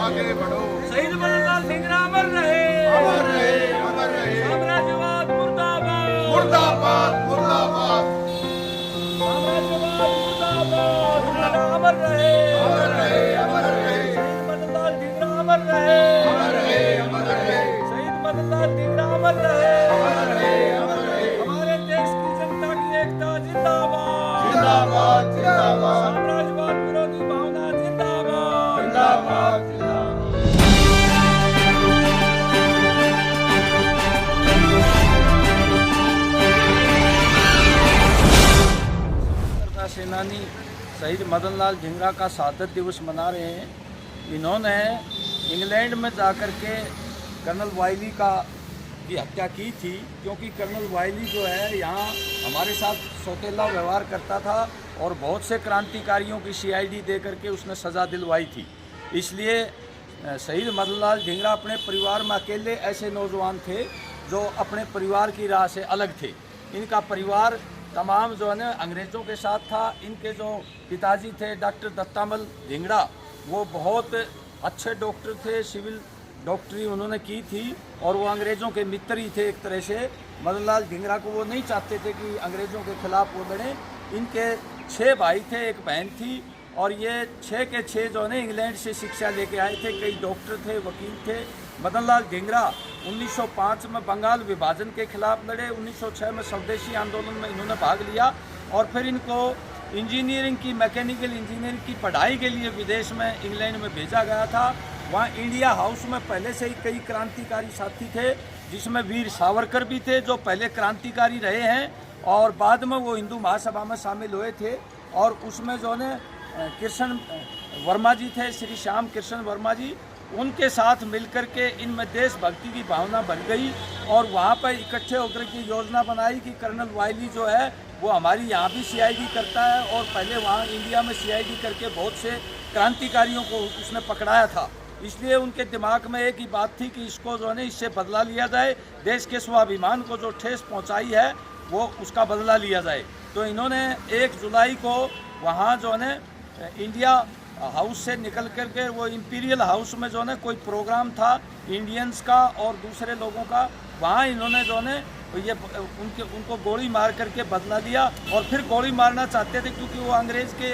आगे बढ़ो। शहीद मदनलाल धिंगरा अमर रहे, अमर रहे, अमर रहे। साम्राज्यवाद मुर्दाबाद, मुर्दाबाद, मुर्दाबाद। साम्राज्यवाद मुर्दाबाद, धिंगरा अमर रहे, अमर रहे, अमर रहे। शहीद मदनलाल धिंगरा अमर रहे, अमर रहे, अमर रहे। शहीद मदनलाल धिंगरा अमर रहे, अमर रहे, अमर रहे। हमारे देश की जनता की एकता जिंदाबाद, जिंदाबाद, जिंदाबाद। साम्राज्यवाद विरोधी भावना जिंदाबाद, जिंदाबाद, जिंदाबाद। स्वतंत्रता सेनानी शहीद मदनलाल धिंगरा का शहादत दिवस मना रहे हैं। इन्होंने इंग्लैंड में जाकर के कर्नल वाइली की हत्या की थी, क्योंकि कर्नल वाइली जो है यहाँ हमारे साथ सौतेला व्यवहार करता था और बहुत से क्रांतिकारियों की सीआईडी दे करके उसने सज़ा दिलवाई थी। इसलिए शहीद मदनलाल धिंगरा अपने परिवार में अकेले ऐसे नौजवान थे जो अपने परिवार की राह से अलग थे। इनका परिवार तमाम जो है ना अंग्रेज़ों के साथ था। इनके जो पिताजी थे डॉक्टर दत्तामल धिंगरा, वो बहुत अच्छे डॉक्टर थे, सिविल डॉक्टरी उन्होंने की थी और वो अंग्रेज़ों के मित्र ही थे एक तरह से। मदनलाल धिंगरा को वो नहीं चाहते थे कि अंग्रेज़ों के खिलाफ वो लड़ें। इनके 6 भाई थे, एक बहन थी और ये 6 के 6 जो है इंग्लैंड से शिक्षा लेके आए थे। कई डॉक्टर थे, वकील थे। मदनलाल धिंगरा 1905 में बंगाल विभाजन के खिलाफ लड़े। 1906 में स्वदेशी आंदोलन में इन्होंने भाग लिया और फिर इनको इंजीनियरिंग की, मैकेनिकल इंजीनियरिंग की पढ़ाई के लिए विदेश में इंग्लैंड में भेजा गया था। वहाँ इंडिया हाउस में पहले से ही कई क्रांतिकारी साथी थे, जिसमें वीर सावरकर भी थे जो पहले क्रांतिकारी रहे हैं और बाद में वो हिंदू महासभा में शामिल हुए थे। और उसमें जो है कृष्ण वर्मा जी थे, श्री श्याम कृष्ण वर्मा जी, उनके साथ मिलकर के इनमें देशभक्ति की भावना बन गई और वहाँ पर इकट्ठे होकर की योजना बनाई कि कर्नल वाइली जो है वो हमारी यहाँ भी सीआईडी करता है और पहले वहाँ इंडिया में सीआईडी करके बहुत से क्रांतिकारियों को उसने पकड़ाया था। इसलिए उनके दिमाग में एक ही बात थी कि इसको जो है इससे बदला लिया जाए, देश के स्वाभिमान को जो ठेस पहुँचाई है वो उसका बदला लिया जाए। तो इन्होंने 1 जुलाई को वहाँ जो है इंडिया हाउस से निकल कर के वो इंपीरियल हाउस में जो है कोई प्रोग्राम था इंडियंस का और दूसरे लोगों का, वहाँ इन्होंने जो है ये उनको गोली मार करके बदला लिया और फिर गोली मारना चाहते थे क्योंकि वो अंग्रेज़ के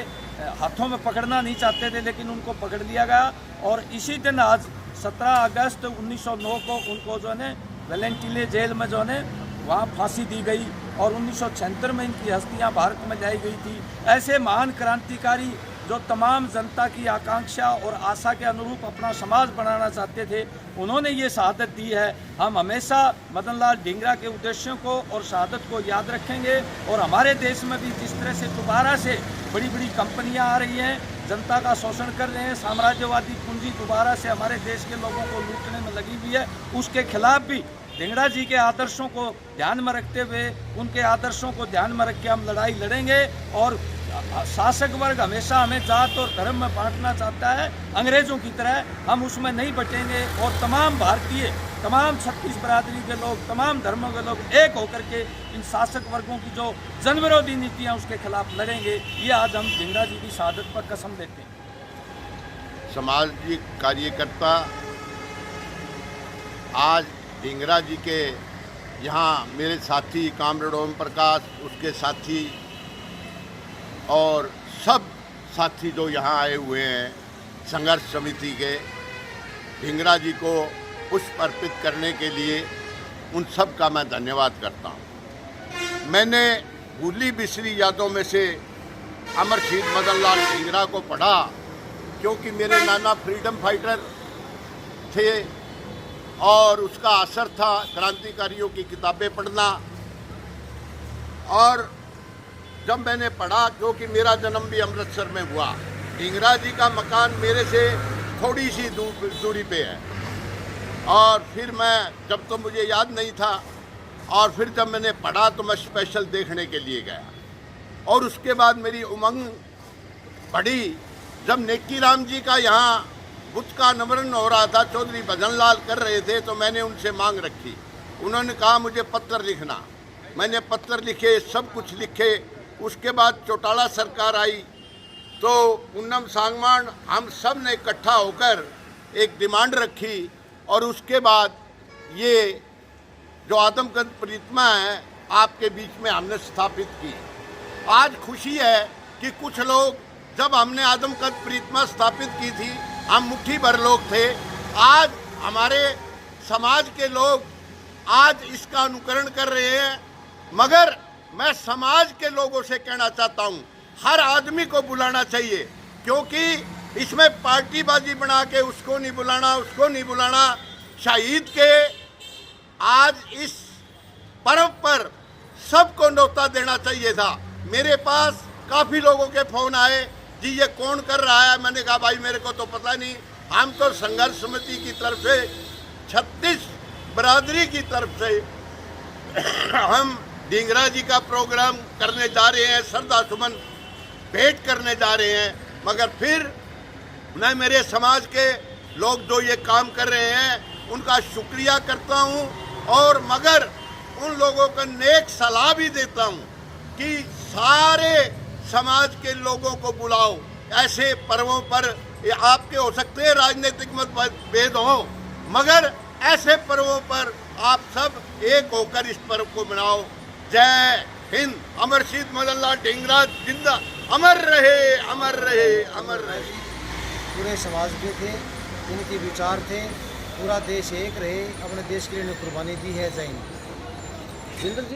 हाथों में पकड़ना नहीं चाहते थे, लेकिन उनको पकड़ लिया गया। और इसी दिन आज 17 अगस्त 1909 को उनको जो है वेलेंटिले जेल में जो है वहाँ फांसी दी गई और 1976 में इनकी हस्तियाँ भारत में लाई गई थी। ऐसे महान क्रांतिकारी जो तमाम जनता की आकांक्षा और आशा के अनुरूप अपना समाज बनाना चाहते थे, उन्होंने ये शहादत दी है। हम हमेशा मदनलाल धिंगरा के उद्देश्यों को और शहादत को याद रखेंगे और हमारे देश में भी जिस तरह से दोबारा से बड़ी बड़ी कंपनियां आ रही हैं, जनता का शोषण कर रहे हैं, साम्राज्यवादी पूंजी दोबारा से हमारे देश के लोगों को लूटने में लगी हुई है, उसके खिलाफ भी धिंगरा जी के आदर्शों को ध्यान में रखते हुए, उनके आदर्शों को ध्यान में रख के हम लड़ाई लड़ेंगे। और शासक वर्ग हमेशा हमें जात और धर्म में बांटना चाहता है अंग्रेज़ों की तरह, हम उसमें नहीं बटेंगे और तमाम भारतीय, तमाम 36 बरादरी के लोग, तमाम धर्मों के लोग एक होकर के इन शासक वर्गों की जो जनविरोधी नीतियाँ उसके खिलाफ लड़ेंगे। ये आज हम धिंगरा जी की शहादत पर कसम देते हैं। सामाजिक कार्यकर्ता आज धिंगरा जी के यहाँ मेरे साथी कामरेड ओम प्रकाश, उसके साथी और सब साथी जो यहाँ आए हुए हैं संघर्ष समिति के, धिंगरा जी को पुष्प अर्पित करने के लिए उन सब का मैं धन्यवाद करता हूँ। मैंने भूली बिसरी यादों में से अमर शहीद मदनलाल धिंगरा को पढ़ा क्योंकि मेरे नाना फ्रीडम फाइटर थे और उसका असर था क्रांतिकारियों की किताबें पढ़ना। और जब मैंने पढ़ा, क्योंकि मेरा जन्म भी अमृतसर में हुआ, धिंगरा जी का मकान मेरे से थोड़ी सी दूरी पे है। और फिर मैं, जब तो मुझे याद नहीं था, और फिर जब मैंने पढ़ा तो मैं स्पेशल देखने के लिए गया। और उसके बाद मेरी उमंग बढ़ी जब नेकी राम जी का यहाँ बुद्ध का अनावरण हो रहा था, चौधरी भजन लाल कर रहे थे, तो मैंने उनसे मांग रखी। उन्होंने कहा मुझे पत्र लिखना, मैंने पत्र लिखे, सब कुछ लिखे। उसके बाद चौटाला सरकार आई तो पूनम सांगवान हम सब ने इकट्ठा होकर एक डिमांड रखी और उसके बाद ये जो आदमकद प्रतिमा है आपके बीच में हमने स्थापित की। आज खुशी है कि कुछ लोग, जब हमने आदमकद प्रतिमा स्थापित की थी हम मुट्ठी भर लोग थे, आज हमारे समाज के लोग आज इसका अनुकरण कर रहे हैं। मगर मैं समाज के लोगों से कहना चाहता हूँ, हर आदमी को बुलाना चाहिए, क्योंकि इसमें पार्टीबाजी बना के उसको नहीं बुलाना, उसको नहीं बुलाना। शहीद के आज इस पर्व पर सबको न्योता देना चाहिए था। मेरे पास काफ़ी लोगों के फ़ोन आए, जी ये कौन कर रहा है। मैंने कहा भाई मेरे को तो पता नहीं, हम तो संघर्ष समिति की तरफ से 36 बरादरी की तरफ से हम ढींगरा जी का प्रोग्राम करने जा रहे हैं, श्रद्धा सुमन भेंट करने जा रहे हैं। मगर फिर मैं मेरे समाज के लोग जो ये काम कर रहे हैं उनका शुक्रिया करता हूँ, और मगर उन लोगों को नेक सलाह भी देता हूँ कि सारे समाज के लोगों को बुलाओ। ऐसे पर्वों पर आपके हो सकते हैं राजनीतिक मतभेद हो, मगर ऐसे पर्वों पर आप सब एक होकर इस पर्व को मनाओ। जय हिंद। अमर शहीद मदन लाल ढींगरा जिंदा, अमर रहे, अमर रहे, अमर रहे। पूरे समाज के थे, इनके विचार थे, पूरा देश एक रहे, अपने देश के लिए कुर्बानी दी है। जय हिंद।